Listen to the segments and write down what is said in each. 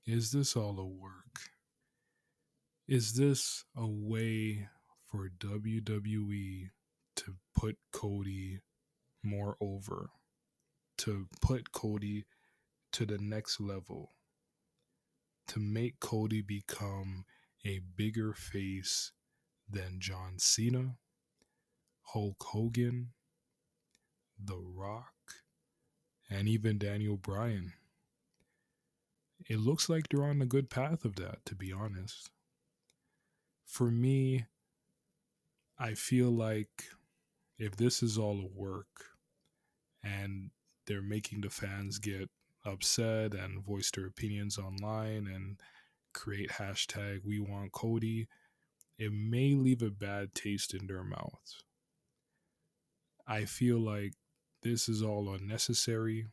Is this all a work? Is this a way for WWE to put Cody more over, to put Cody to the next level, to make Cody become a bigger face than John Cena, Hulk Hogan, The Rock, and even Daniel Bryan? It looks like they're on a good path of that, to be honest. For me, I feel like if this is all a work and they're making the fans get upset and voice their opinions online and create hashtag we want Cody, it may leave a bad taste in their mouths. I feel like this is all unnecessary.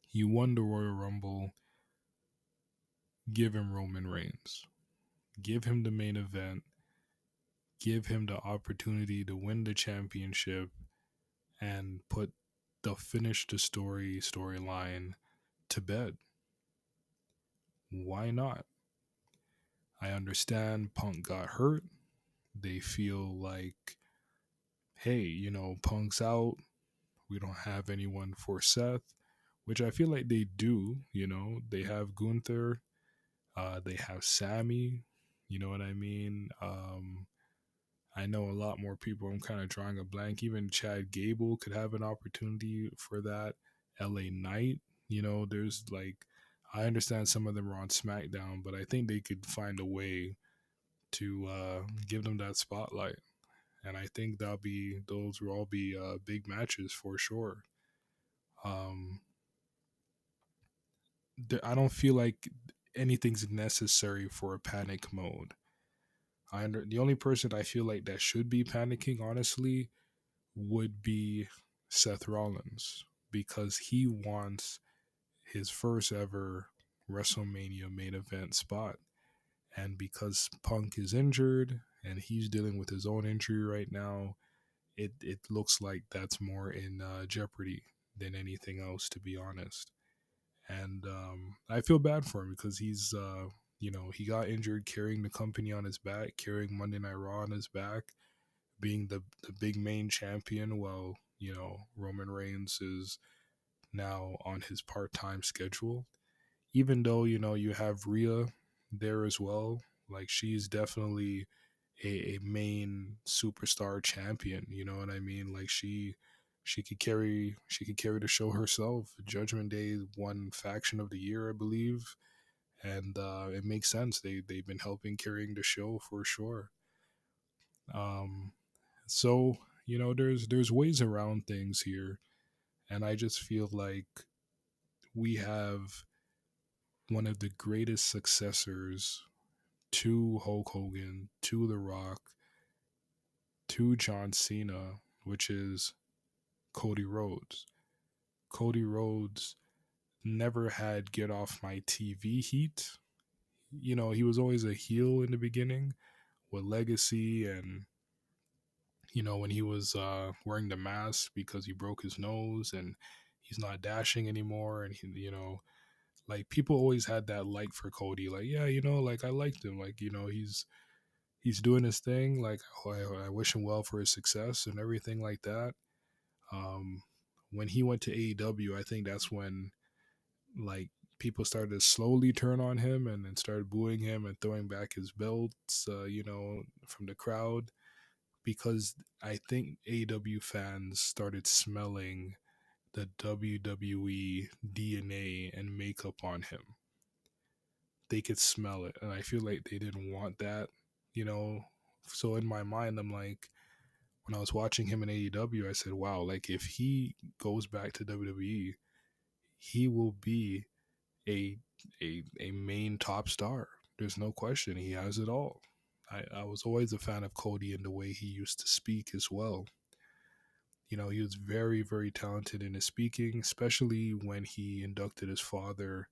He won the Royal Rumble. Give him Roman Reigns. Give him the main event. Give him the opportunity to win the championship and put the finish the storyline to bed. Why not? I understand Punk got hurt. They feel like, hey, Punk's out. We don't have anyone for Seth, which I feel like they do. They have Gunther. They have Sammy. You know what I mean? I know a lot more people. I'm kind of drawing a blank. Even Chad Gable could have an opportunity for that. LA Knight, there's like, I understand some of them are on SmackDown, but I think they could find a way to give them that spotlight. And I think those will all be big matches for sure. Um, I don't feel like anything's necessary for a panic mode. The only person I feel like that should be panicking, honestly, would be Seth Rollins because he wants his first ever WrestleMania main event spot. And because Punk is injured and he's dealing with his own injury right now, it looks like that's more in jeopardy than anything else, to be honest. And I feel bad for him because he got injured carrying the company on his back, carrying Monday Night Raw on his back, being the big main champion while, Roman Reigns is now on his part time schedule. Even though, you have Rhea there as well, like she's definitely a main superstar champion, you know what I mean? Like she could carry the show herself. Judgment Day won faction of the year, I believe. And it makes sense. They've been helping carrying the show for sure. Um, so there's ways around things here, and I just feel like we have one of the greatest successors to Hulk Hogan, to The Rock, to John Cena, which is Cody Rhodes. Cody Rhodes never had get off my TV heat. He was always a heel in the beginning with Legacy and when he was wearing the mask because he broke his nose and he's not dashing anymore. And like people always had that like for Cody. Like, yeah, like I liked him. Like, he's doing his thing. Like, I wish him well for his success and everything like that. Um, when he went to AEW, I think that's when like people started to slowly turn on him and then started booing him and throwing back his belts, from the crowd because I think AEW fans started smelling the WWE DNA and makeup on him. They could smell it, and I feel like they didn't want that, you know. So in my mind, I'm like, when I was watching him in AEW, I said, "Wow, like if he goes back to WWE, he will be a a main top star. There's no question. He has it all." I was always a fan of Cody and the way he used to speak as well. He was very, very talented in his speaking, especially when he inducted his father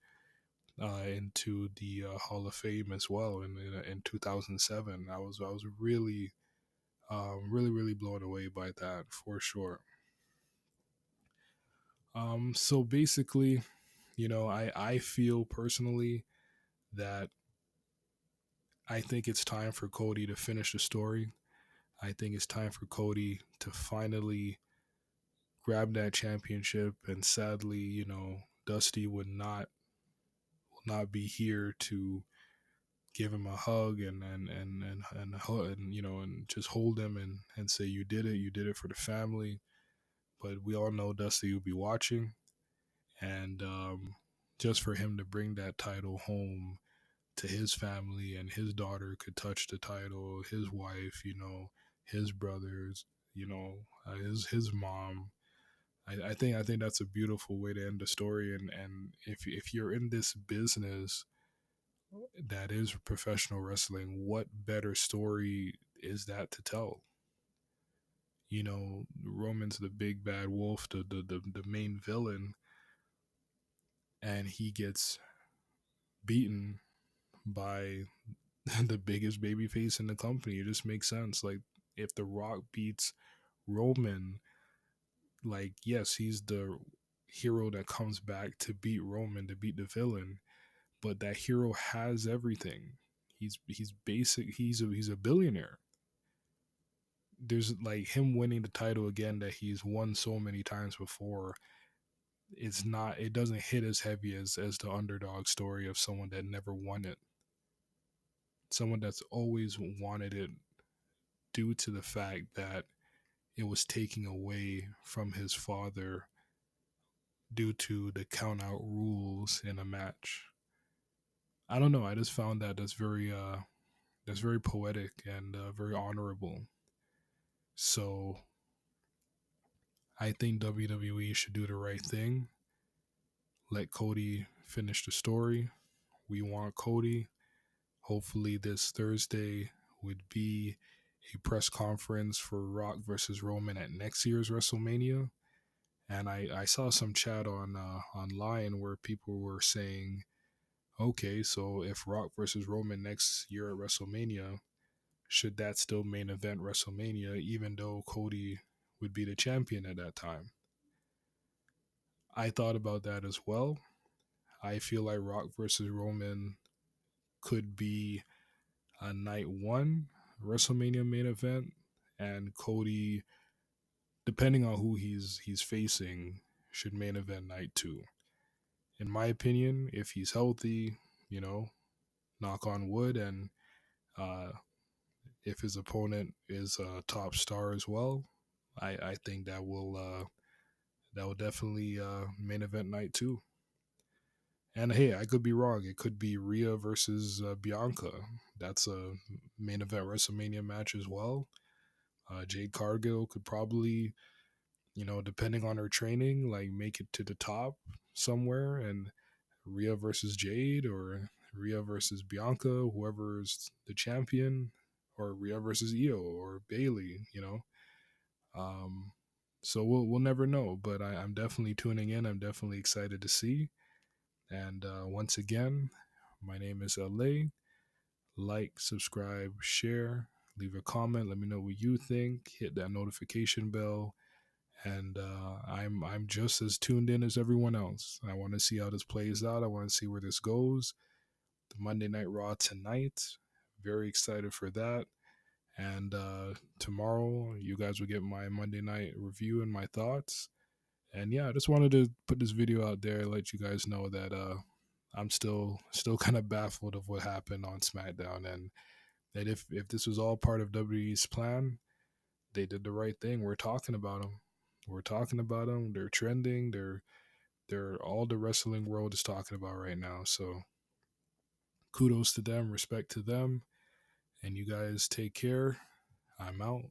into the Hall of Fame as well in 2007. I was really, really, really blown away by that for sure. So basically, I feel personally that I think it's time for Cody to finish the story. I think it's time for Cody to finally grab that championship. And sadly, Dusty will not be here to give him a hug and just hold him and say you did it for the family. But we all know Dusty will be watching, and just for him to bring that title home to his family, and his daughter could touch the title, his wife, his brothers, his mom. I think that's a beautiful way to end the story. And if you're in this business that is professional wrestling, what better story is that to tell? Roman's the big bad wolf, the main villain, and he gets beaten by the biggest babyface in the company. It just makes sense. Like, if The Rock beats Roman, like, yes, he's the hero that comes back to beat Roman, to beat the villain, but that hero has everything. He's basic. He's a billionaire. There's like him winning the title again that he's won so many times before. It doesn't hit as heavy as the underdog story of someone that never won it. Someone that's always wanted it due to the fact that it was taking away from his father due to the count out rules in a match. I don't know. I just found that's very poetic and very honorable. So I think WWE should do the right thing. Let Cody finish the story. We want Cody. Hopefully, this Thursday would be a press conference for Rock versus Roman at next year's WrestleMania. And I saw some chat online where people were saying, okay, so if Rock versus Roman next year at WrestleMania, should that still main event WrestleMania, even though Cody would be the champion at that time? I thought about that as well. I feel like Rock versus Roman could be a night one WrestleMania main event, and Cody, depending on who he's facing, should main event night two. In my opinion, if he's healthy, you know, knock on wood, and uh, if his opponent is a top star as well, I think that will definitely main event night two. And hey, I could be wrong. It could be Rhea versus Bianca. That's a main event WrestleMania match as well. Jade Cargill could probably, depending on her training, like make it to the top somewhere, and Rhea versus Jade, or Rhea versus Bianca, whoever's the champion, or Rhea versus Io or Bailey. Um, so we'll never know, but I'm definitely tuning in. I'm definitely excited to see. And once again, my name is LA. Like, subscribe, share, leave a comment. Let me know what you think. Hit that notification bell. And I'm just as tuned in as everyone else. I want to see how this plays out. I want to see where this goes. The Monday Night Raw tonight. Very excited for that. And tomorrow, you guys will get my Monday night review and my thoughts. And yeah, I just wanted to put this video out there, let you guys know that I'm still kind of baffled of what happened on SmackDown, and that if this was all part of WWE's plan, they did the right thing. We're talking about them. We're talking about them. They're trending. They're all the wrestling world is talking about right now. So kudos to them, respect to them, and you guys take care. I'm out.